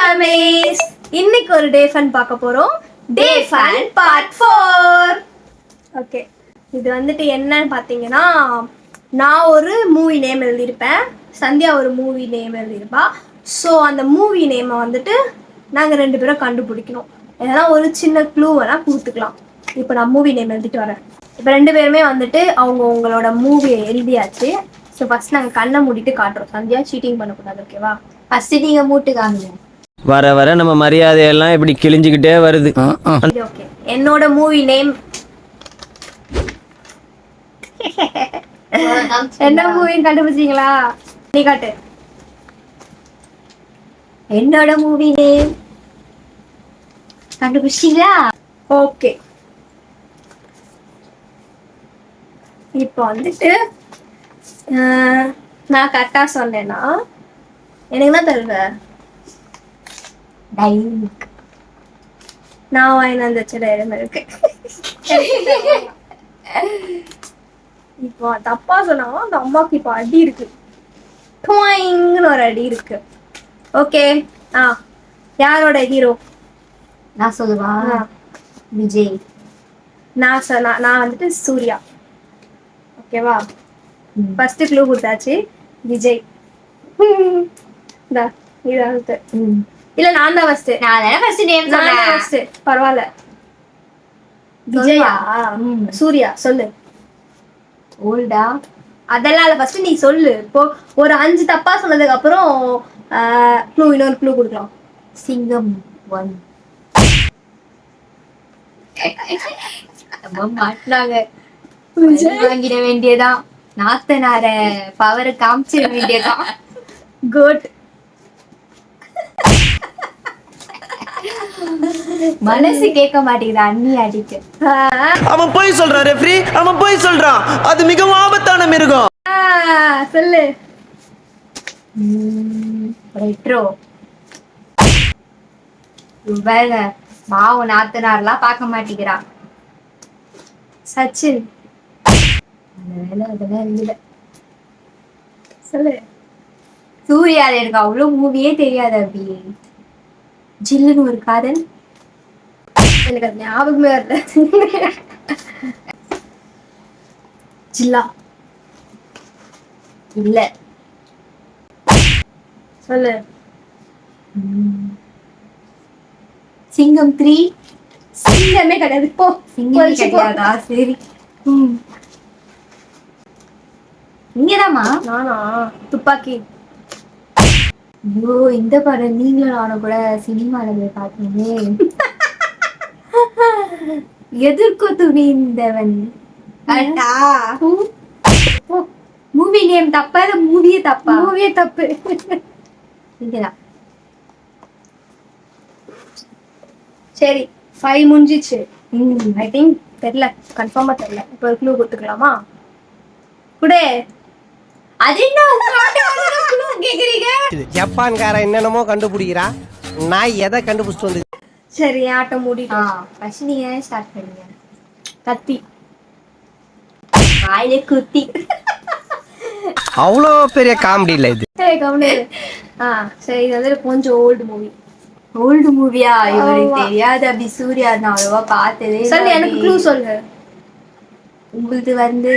Families, இன்னைக்கு ஒரு டே fun பார்க்க போறோம். டே ஃபன் பார்ட் 4. ஓகே, இது வந்துட்டு என்னன்னு பார்த்தீங்கன்னா, நான் ஒரு மூவி நேம் எழுதியிருப்பேன், சந்தியா ஒரு மூவி நேம் எழுதியிருப்பா. ஸோ அந்த மூவி நேமை வந்துட்டு நாங்கள் 2 பேரும் கண்டுபிடிக்கணும். ஏன்னா ஒரு சின்ன க்ளூ வேணால் கொடுத்துக்கலாம். இப்போ நான் மூவி நேம் எழுதிட்டு வரேன். இப்போ 2 பேருமே வந்துட்டு உங்களோட மூவியை எழுதியாச்சு. ஸோ ஃபர்ஸ்ட் நாங்கள் கண்ணை மூடிட்டு காட்டுறோம். சந்தியா சீட்டிங் பண்ணக்கூடாது, ஓகேவா? ஃபர்ஸ்ட் நீங்கள் மூட்டு காணுங்க. வர வர நம்ம மரியாதையெல்லாம் இப்படி கிழிஞ்சுக்கிட்டே வருது. ஓகே, என்னோட மூவி நேம் என்ன மூவின்னு கண்டுபிடிச்சீங்களா? நீ காட்டு. என்னோட மூவி நேம் கண்டுபிடிச்சீங்களா? ஓகே, இப்போ வந்துட்டு நான் கரெக்டா சொன்னேன்னா எனக்கு தான் தருவேன். டைனிக். நான் வாங்கின அந்த இடம் இருக்கு. இப்போ தப்பா சொன்னா அந்த அம்மாக்கு இப்போ அடி இருக்கு. டுவாயிங்னு ஒரு அடி இருக்கு. ஓகே, யாரோட ஹீரோ? நான் சொல்லுவா. விஜய். நான் வந்துட்டு சூர்யா. ஓகேவா? ஃபர்ஸ்ட் க்ளூ கொடுத்தாச்சு, விஜய். இல்ல நான் தான் ஃபர்ஸ்ட். நான் தான ஃபர்ஸ்ட் நேம் சொன்னேன். ஃபர்ஸ்ட் பரவாயில்ல. விஜயா? சூர்யா சொல்லு. ஓல்டா? அதெல்லாம் இல்ல, ஃபர்ஸ்ட் நீ சொல்லு. இப்போ ஒரு 5 தப்பா சொன்னதுக்கு அப்புறம் இன்னொரு க்ளூ கொடுக்கலாம். சிங்கம் 1. மாட்டினாங்க. வாங்கிட வேண்டியதான். நாத்தனார பவரை காமிச்சிட வேண்டியதான். குட். மனசு கேட்க மாட்டேங்குது அண்ணி அடிக்க. அவன் போய் சொல்றான் ரெஃப்ரி, அவன் போய் சொல்றான். அது மிகவும் ஆபத்தான மிருகம். சொல்லு. ரெட்ரோ. வேற மாவு நாத்தனார்லாம் பார்க்க மாட்டேங்கிறான். சச்சின். அந்த வேலை அதெல்லாம் இருந்துல. சொல்லு. சூர்யா. எனக்கு அவ்வளவு மூவியே தெரியாது. அப்படி ஜில்லுன்னு ஒரு காதல். எனக்கு அது ஞாபகமே வரல. ஜில்லா. இல்ல. சொல்லு. சிங்கம் 3. சிங்கமே கிடையாது. போ. சிங்கமே கிடையாதா? சரி. நீங்கதாம்மா? நானா? துப்பாக்கி. ஐயோ, இந்த படம் நீங்களும் நானும் கூட சினிமால போய் பார்த்தீங்க. எதிர்க்கு துணிந்தவன். மூவி நேம் தப்பா இல்ல மூவியே தப்பா? மூவியே தப்பு. நீங்கதான். சரி, 5 முடிஞ்சிச்சு. ஐ திங்க் தெரியல, கன்ஃபார்மா தெரியல. இப்போ ஒரு க்ளூ கொடுத்துக்கலாமா? குடே. அது என்ன கேக்குறீங்க? ஜப்பான்காரன் என்னென்னமோ கண்டுபிடிக்கிறா, நான் எதை கண்டுபிடிச்சிட்டு வந்து. சரி, ஆட்டம் மூடிட்டோம். ஃபர்ஸ்ட் நீங்க ஸ்டார்ட் பண்ணுங்க. கத்தி. வாயிலே குத்தி. அவ்வளோ பெரிய காமெடி இல்லை இது. சரி, கவனி. சரி, இது வந்து கொஞ்சம் ஓல்டு மூவி. ஓல்டு மூவியா? இவருக்கு தெரியாது. அப்படி சூர்யா நான் அவ்வளவா பார்த்ததே. சொல்லு, எனக்கு க்ளூ சொல்லு. உங்களுக்கு வந்து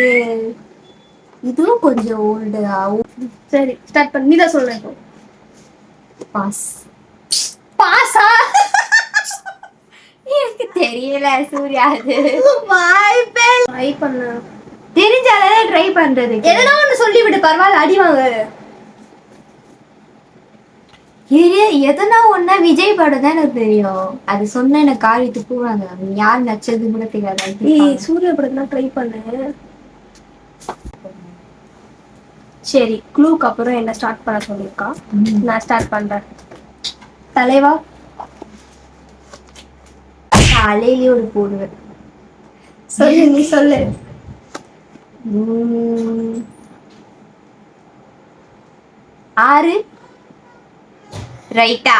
இதுவும் கொஞ்சம் ஓல்டு. சரி, ஸ்டார்ட் பண்ணு. நீ தான் சொல்ற. பாஸ். பாஸா? எனக்கு தெரியல சூர்யா. அது வாய்ப்பே. ட்ரை பண்ணு. தெரிஞ்சாலே ட்ரை பண்றது. எதனா ஒண்ணு சொல்லி விடு, பரவாயில்ல, அடி வாங்க. எதனா ஒன்னா விஜய் படம் தான் எனக்கு தெரியும். அது சொன்ன எனக்கு காரி துப்புவாங்க. யார் நச்சது கூட தெரியாது. சூர்யா படத்தான் ட்ரை பண்ணு. சரி, க்ளூக்கு அப்புறம் என்ன ஸ்டார்ட் பண்ண சொல்லிருக்கா? நான் ஸ்டார்ட் பண்றேன். தலைவா. தலையிலே ஒரு போடுவேன். சொல்லு, நீ சொல்லு. 6. ரைட்டா?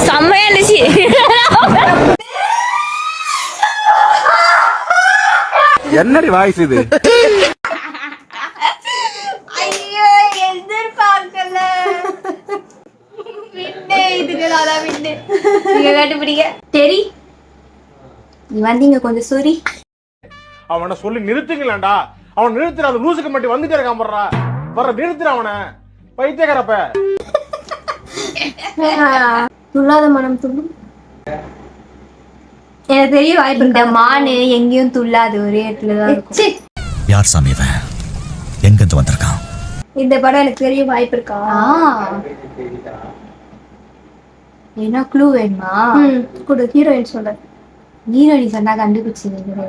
செம்மையா இருந்துச்சு. என்னடி வாய்ஸ் இது? ஐயோ நீங்க கண்டுபிடிங்க. டெரி நீ வந்தீங்க கொஞ்சம் சொரி. அவனை சொல்லி நிறுத்துங்களேன்டா. அவன் நிறுத்துற அந்த லூசுக்கு மட்டும் வந்துட்டே இருக்கான் போடுறா. வர நிறுத்துற அவனை பைத்தியக்காரப்ப. துள்ளாத மனம் துள்ளும். எனக்கு தெரிய வாய்ப்பு இந்த மானு எங்கேயும் துள்ளாது, ஒரே இடத்துல தான் இருக்கும். ச்சீ, யார் சாமி இவன்? எங்கிருந்து வந்திருக்கான்? இந்த படம் எனக்கு தெரிய வாய்ப்பு இருக்கா? என்ன க்ளூ வேணுமா? குடு, ஹீரோயின் சொல்ல. ஹீரோனி சொன்னா கண்டுபிடிச்சிருங்க.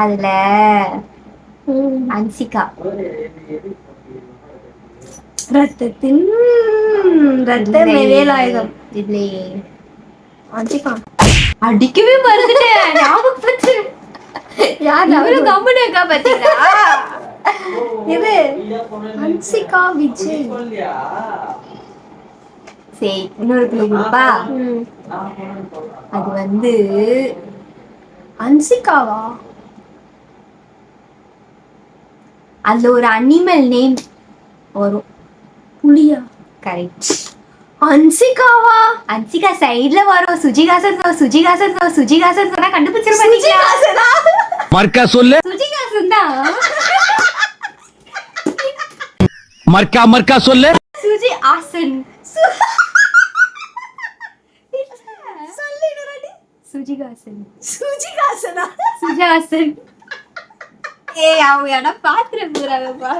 அதுல அன்சிகா. ரத்தத்தின் ரத்த வேலாயுதம் இல்லையே. அஞ்சிகா. அடிக்கவே மறந்துட்டேன். ஞாபகப்படுத்து. யார் இவ்வளவு கம்முன்னு இருக்கா பாத்தீங்களா? இது அன்சிகா விஜய். சரி, இன்னொரு க்ளூ கொடுப்பா. அது வந்து அன்சிகாவா? அதுல ஒரு அனிமல் நேம் வரும். புலியா? கரெக்ட். அன்சிகாவா? அன்சிகா சைடுல வரும். சுஜிகாசன் சொன்னா கண்டுபிடிச்சிருப்பீங்க. சுஜிகாசனா? மர்க்கா சொல்லு. சுஜிகாசன் தான். மர்க்கா சொல்லு. சுஜி ஆசன். சுஜிகாசன். சுஜிகாசனா? சுஜாசன். அவங்க இடம் பாத்துற போறாங்கப்பா.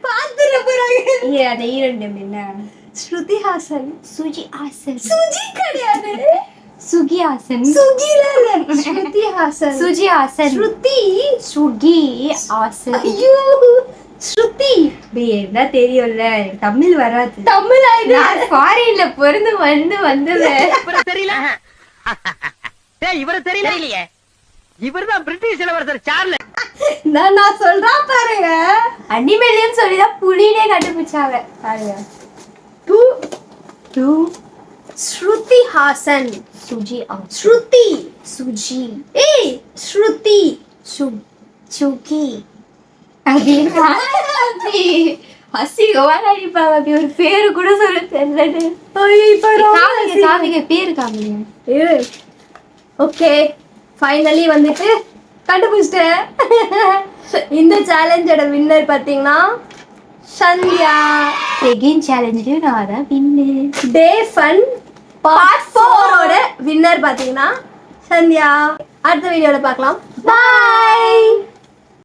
பாத்துற போறாங்க. அந்த ஹீரோயின் நேம் என்ன? ஸ்ருதி ஹாசன். சுஜி ஆசன். சுஜி கிடையாது. சுகி ஆசன். சுகில இல்ல, ஸ்ருதி ஹாசன். சுஜி ஆசன். ஸ்ருதி. சுகி ஆசன். ஐயோ, ஸ்ருதி. என்ன தெரியும்ல, தமிழ் வராது. தமிழ் ஆயிடு. நான் ஃபாரின்ல பிறந்து வந்தவன். தெரியல. இவரு தெரியலையே. இவர்தான் பிரிட்டிஷ் இளவரசர் சார்லஸ். நான் சொல்றேன் பாருங்க. அனிமேலியம் சொல்லிதான் புலினே கண்டுபிடிச்சாங்க பாருங்க. டூ ஸ்ருதி ஹாசன். சுஜி ஆசன். ஸ்ருதி. சுஜி. ஏய், ஸ்ருதி. சுகி. அசிங்கமா நடிப்பாங்க. அப்படி ஒரு பேரு கூட சொல்ல தெரியல. காமிங்க பேரு காமிங்க. ஓகே, ஃபைனலி வந்துட்டு கண்டுபிடிச்சிட்டேன். இந்த சேலஞ்சோட வின்னர் பாத்தீங்கன்னா சந்தியா. செகண்ட் சேலஞ்சிலும் நான் தான் வின்னு. டே ஃபன் பார்ட் 4 வின்னர் பாத்தீங்கன்னா சந்தியா. அடுத்த வீடியோல பார்க்கலாம். பாய்.